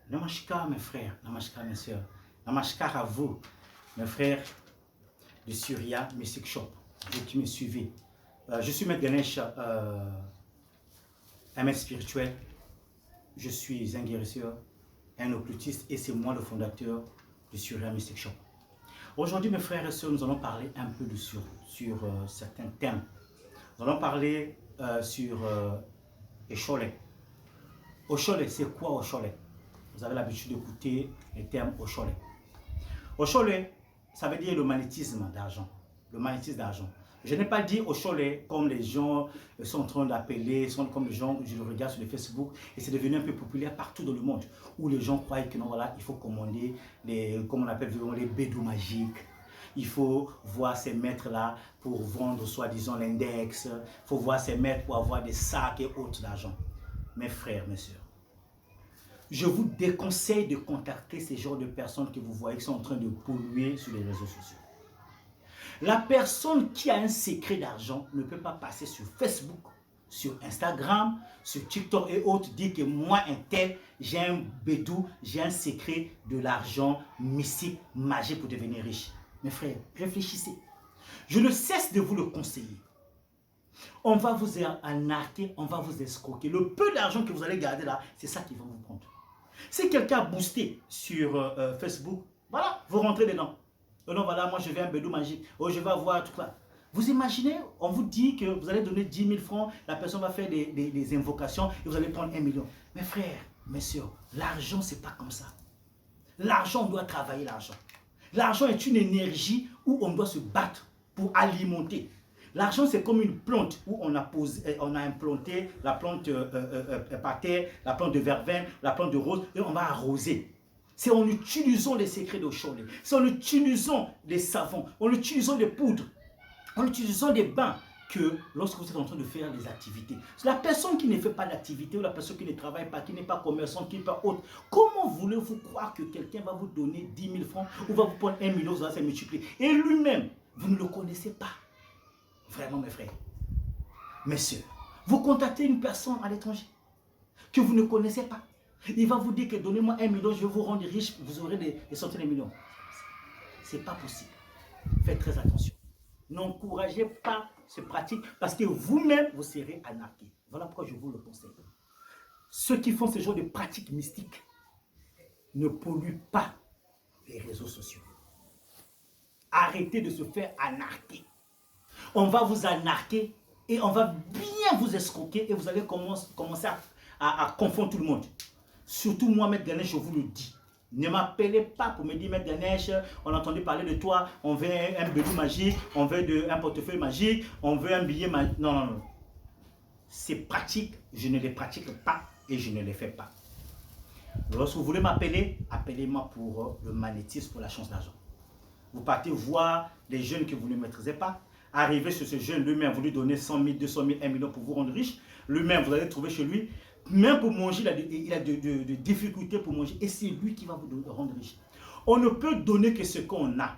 Namaskar mes frères, namaskar mes soeurs, namaskar à vous, mes frères de Surya Mystic Shop, vous qui me suivez. Je suis Maître Ganesh, un maître spirituel, je suis un guérisseur, un occultiste et c'est moi le fondateur de Surya Mystic Shop. Aujourd'hui mes frères et soeurs, nous allons parler un peu sur certains thèmes. Nous allons parler sur Osholé. Osholé, c'est quoi Osholé? Vous avez l'habitude d'écouter les termes Osholé. Osholé, ça veut dire le magnétisme d'argent. Le magnétisme d'argent. Je n'ai pas dit Osholé comme les gens sont en train d'appeler, comme les gens, je le regarde sur le Facebook, et c'est devenu un peu populaire partout dans le monde, où les gens croient que non, voilà, il faut commander les, comme on appelle les bédous magiques. Il faut voir ces maîtres-là pour vendre soi-disant l'index. Il faut voir ces maîtres pour avoir des sacs et autres d'argent. Mes frères, mes soeurs, je vous déconseille de contacter ces genres de personnes que vous voyez qui sont en train de polluer sur les réseaux sociaux. La personne qui a un secret d'argent ne peut pas passer sur Facebook, sur Instagram, sur TikTok et autres, dire que moi, un tel, j'ai un bédou, j'ai un secret de l'argent mystique, magique pour devenir riche. Mes frères, réfléchissez. Je ne cesse de vous le conseiller. On va vous arnaquer, on va vous escroquer. Le peu d'argent que vous allez garder là, c'est ça qui va vous prendre. Si quelqu'un a boosté sur Facebook, voilà, vous rentrez dedans. Non, voilà, moi je veux un bédou magique. Oh, je vais avoir tout ça. Vous imaginez, on vous dit que vous allez donner 10 000 francs, la personne va faire des invocations et vous allez prendre 1 million. Mes frères, mes soeurs, l'argent, c'est pas comme ça. L'argent, on doit travailler l'argent. L'argent est une énergie où on doit se battre pour alimenter. L'argent, c'est comme une plante où on a implanté la plante par terre, la plante de verveine, la plante de rose, et on va arroser. C'est en utilisant les secrets d'Osholé, c'est en utilisant les savons, en utilisant des poudres, en utilisant des bains, que lorsque vous êtes en train de faire des activités, la personne qui ne fait pas d'activité ou la personne qui ne travaille pas, qui n'est pas commerçante, qui n'est pas autre, comment voulez-vous croire que quelqu'un va vous donner 10 000 francs ou va vous prendre 1 million, ça va se multiplier? Et lui-même, vous ne le connaissez pas. Vraiment, mes frères, mes soeurs, vous contactez une personne à l'étranger que vous ne connaissez pas. Il va vous dire que donnez-moi 1 million, je vais vous rendre riche, vous aurez des centaines de millions. Ce n'est pas possible. Faites très attention. N'encouragez pas ces pratiques parce que vous-même, vous serez arnaqué. Voilà pourquoi je vous le conseille. Ceux qui font ce genre de pratiques mystiques ne polluent pas les réseaux sociaux. Arrêtez de se faire arnaquer. On va vous arnaquer et on va bien vous escroquer et vous allez commencer à confondre tout le monde. Surtout moi, Maître Ganesh, je vous le dis. Ne m'appelez pas pour me dire, Maître Ganesh, on a entendu parler de toi, on veut un bédou magique, on veut un portefeuille magique, on veut un billet magique. Non, non, non. Ces pratiques, je ne les pratique pas et je ne les fais pas. Lorsque vous voulez m'appeler, appelez-moi pour le magnétisme, pour la chance d'argent. Vous partez voir les jeunes que vous ne maîtrisez pas. Arriver sur ce jeune, lui-même, vous lui donnez 100 000, 200 000, 1 million pour vous rendre riche. Lui-même, vous allez trouver chez lui. Même pour manger, il a de difficultés pour manger. Et c'est lui qui va vous rendre riche. On ne peut donner que ce qu'on a.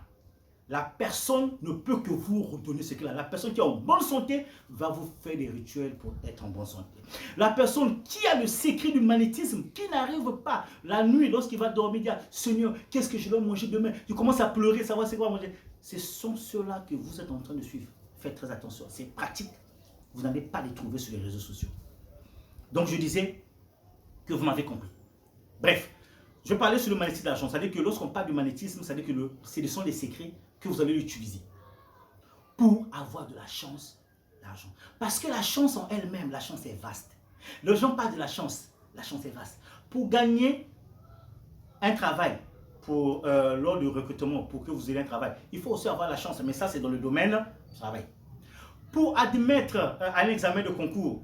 La personne ne peut que vous redonner ce qu'elle a. La personne qui est en bonne santé va vous faire des rituels pour être en bonne santé. La personne qui a le secret du magnétisme, qui n'arrive pas la nuit, lorsqu'il va dormir, dire Seigneur, qu'est-ce que je dois manger demain? Tu commences à pleurer, savoir c'est quoi manger. Ce sont ceux-là que vous êtes en train de suivre. Faites très attention, c'est pratique. Vous n'allez pas les trouver sur les réseaux sociaux. Donc je disais que vous m'avez compris. Bref, je parlais sur le magnétisme d'argent. C'est-à-dire que lorsqu'on parle du magnétisme, c'est-à-dire que ce sont les secrets que vous allez utiliser pour avoir de la chance d'argent. Parce que la chance en elle-même, la chance est vaste. Les gens parlent de la chance est vaste. Pour gagner un travail, lors du recrutement, pour que vous ayez un travail, il faut aussi avoir la chance. Mais ça, c'est dans le domaine du travail. Pour admettre un examen de concours,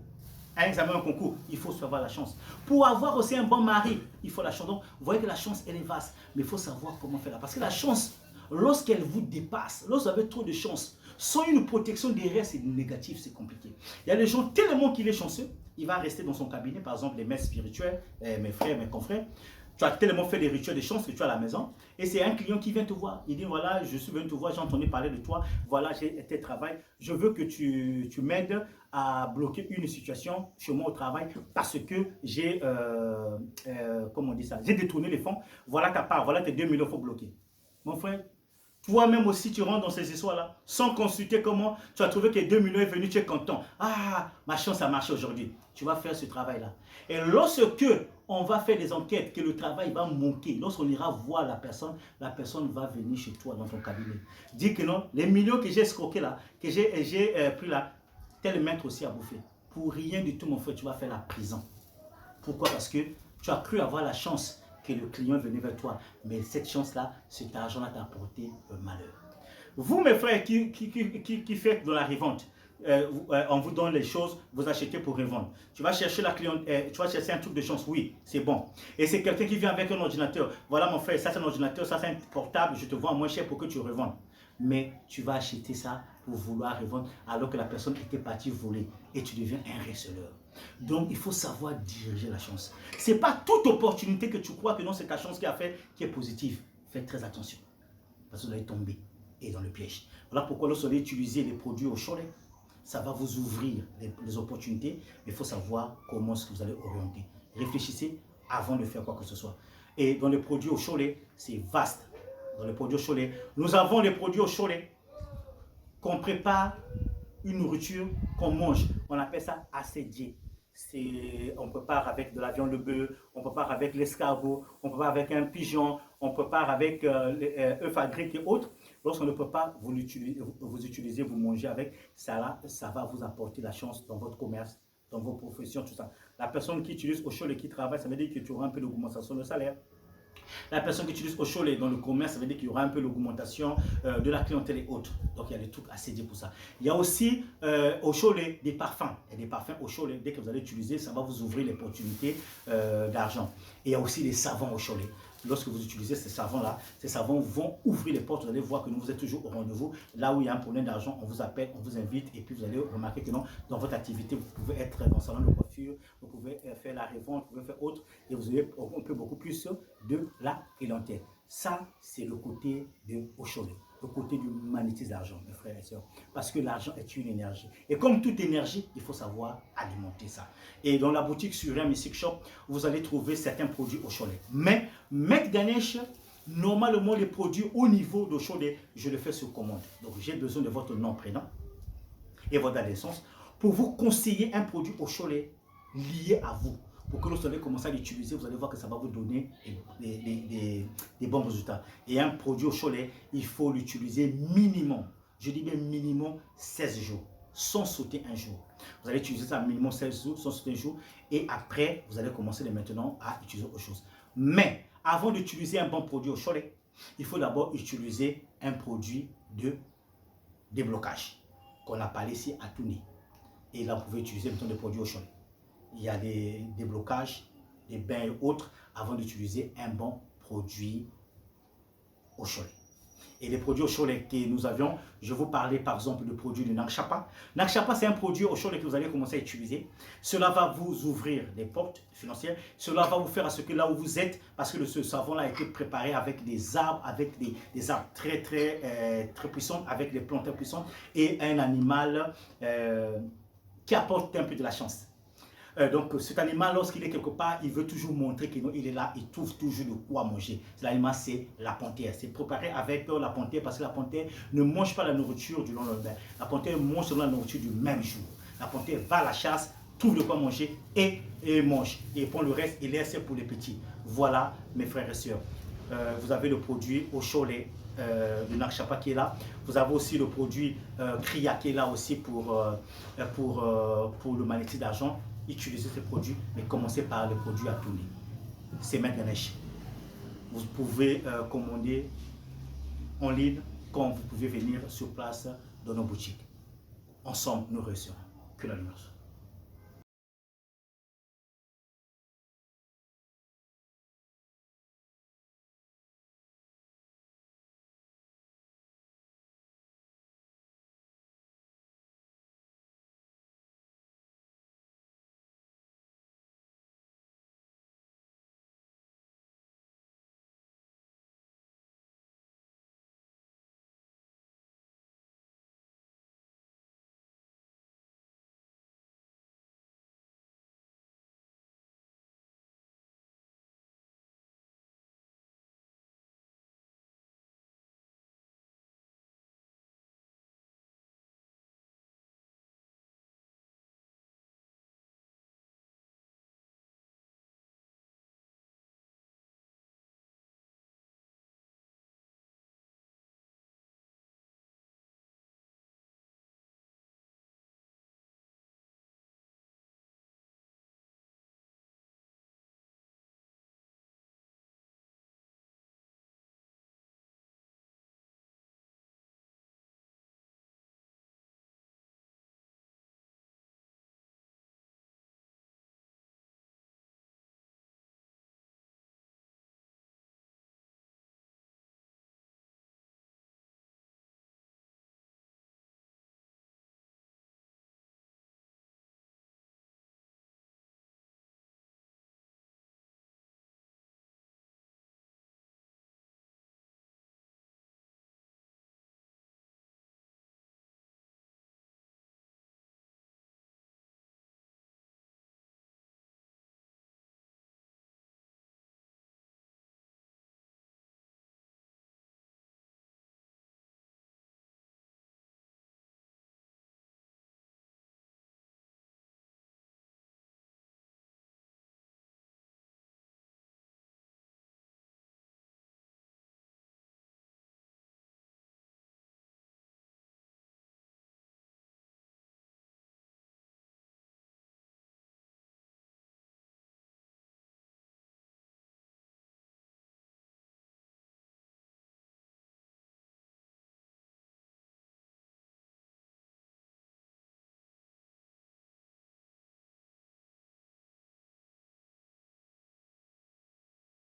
il faut savoir la chance. Pour avoir aussi un bon mari, il faut la chance. Donc, vous voyez que la chance, elle est vaste. Mais il faut savoir comment faire. Parce que la chance, lorsqu'elle vous dépasse, lorsque vous avez trop de chance, sans une protection derrière, c'est négatif, c'est compliqué. Il y a des gens tellement qu'il est chanceux, il va rester dans son cabinet, par exemple, les maîtres spirituels, mes frères, mes confrères. Tu as tellement fait des rituels de chance que tu es à la maison. Et c'est un client qui vient te voir. Il dit, voilà, je suis venu te voir, j'ai entendu parler de toi. Voilà, j'ai tel travail. Je veux que tu m'aides à bloquer une situation chez moi au travail parce que j'ai, dit ça. J'ai détourné les fonds, voilà ta part, voilà tes 2 millions, il faut bloquer. Mon frère, toi-même aussi, tu rentres dans ces histoires-là, sans consulter comment tu as trouvé que 2 millions est venu, tu es content. Ah, ma chance a marché aujourd'hui. Tu vas faire ce travail-là. Et lorsque on va faire des enquêtes, que le travail va manquer, lorsqu'on ira voir la personne va venir chez toi dans ton cabinet. Dis que non, les millions que j'ai escroqués là, que j'ai pris là, tel maître aussi à bouffer. Pour rien du tout, mon frère, tu vas faire la prison. Pourquoi? Parce que tu as cru avoir la chance que le client venait vers toi. Mais cette chance-là, cet argent-là t'a apporté un malheur. Vous, mes frères, qui faites de la revente, on vous donne les choses, vous achetez pour revendre. Tu vas chercher la cliente, tu vas chercher un truc de chance, oui, c'est bon. Et c'est quelqu'un qui vient avec un ordinateur. Voilà mon frère, ça c'est un ordinateur, ça c'est un portable, je te vends moins cher pour que tu revendes. Mais tu vas acheter ça pour vouloir revendre alors que la personne était partie voler et tu deviens un receleur. Donc, il faut savoir diriger la chance. Ce n'est pas toute opportunité que tu crois que non, c'est ta chance qui a fait, qui est positive. Faites très attention. Parce que vous allez tomber et dans le piège. Voilà pourquoi lorsque vous allez utiliser les produits au Cholet, ça va vous ouvrir les opportunités. Mais il faut savoir comment est-ce que vous allez orienter. Réfléchissez avant de faire quoi que ce soit. Et dans les produits au Cholet, c'est vaste. Dans les produits au Cholet, nous avons les produits au Cholet qu'on prépare une nourriture qu'on mange. On appelle ça assédié. On prépare avec de la viande de bœuf, on prépare avec l'escargot, on prépare avec un pigeon, on prépare avec les œufs à grec et autres. Lorsqu'on le prépare, vous utilisez, vous mangez avec. Ça va vous apporter la chance dans votre commerce, dans vos professions, tout ça. La personne qui utilise au chaud et qui travaille, ça veut dire que tu auras un peu d'augmentation de salaire. La personne qui utilise au chaud dans le commerce, ça veut dire qu'il y aura un peu l'augmentation de la clientèle et autres. Donc, il y a des trucs assez dits pour ça. Il y a aussi au chaud des parfums. Et des parfums au chaud, dès que vous allez utiliser, ça va vous ouvrir les opportunités d'argent. Et il y a aussi les savons au chaud. Lorsque vous utilisez ces savons-là, ces savons vont ouvrir les portes. Vous allez voir que vous êtes toujours au rendez-vous. Là où il y a un problème d'argent, on vous appelle, on vous invite. Et puis, vous allez remarquer que non, dans votre activité, vous pouvez être dans le salon de coiffure, vous pouvez faire la revente, vous pouvez faire autre. Et vous avez un peu beaucoup plus de la clientèle. Ça, c'est le côté de Oshole, le côté du magnétisme d'argent, mes frères et sœurs. Parce que l'argent est une énergie. Et comme toute énergie, il faut savoir alimenter ça. Et dans la boutique Suria Mystic Shop, vous allez trouver certains produits Oshole. Mais, Maître Ganesh, normalement, les produits au niveau d'Oshole, je le fais sur commande. Donc, j'ai besoin de votre nom, prénom et votre date de naissance pour vous conseiller un produit Oshole lié à vous. Pour que lorsque vous allez commencer à l'utiliser, vous allez voir que ça va vous donner des bons résultats. Et un produit au Cholet, il faut l'utiliser minimum, je dis bien minimum 16 jours, sans sauter un jour. Vous allez utiliser ça minimum 16 jours, sans sauter un jour. Et après, vous allez commencer maintenant à utiliser autre chose. Mais avant d'utiliser un bon produit au Cholet, il faut d'abord utiliser un produit de déblocage, qu'on a parlé ici à Touni. Et là, vous pouvez utiliser maintenant des produits au Cholet. Il y a des blocages, des bains et autres avant d'utiliser un bon produit au Cholet. Et les produits au Cholet que nous avions, je vous parlais par exemple du produit de Nakshapa. Nakshapa, c'est un produit au Cholet que vous allez commencer à utiliser. Cela va vous ouvrir des portes financières. Cela va vous faire à ce que là où vous êtes, parce que ce savon-là a été préparé avec des arbres, avec des arbres très puissants, avec des plantes très puissantes et un animal qui apporte un peu de la chance. Donc cet animal, lorsqu'il est quelque part, il veut toujours montrer qu'il est là, il trouve toujours de quoi manger. L'animal, c'est la panthère. C'est préparé avec la panthère parce que la panthère ne mange pas la nourriture du lendemain. La panthère mange seulement la nourriture du même jour. La panthère va à la chasse, trouve de quoi manger et mange. Et prend le reste et laisse pour les petits. Voilà mes frères et sœurs. Vous avez le produit au Cholet de Nakshapa qui est là. Vous avez aussi le produit Kriya qui est là aussi pour le magnétisme d'argent. Utilisez ces produits, mais commencez par les produits à tourner. C'est Maître Ganesh. Vous pouvez commander en ligne quand vous pouvez venir sur place dans nos boutiques. Ensemble, nous réussirons. Que la lumière soit.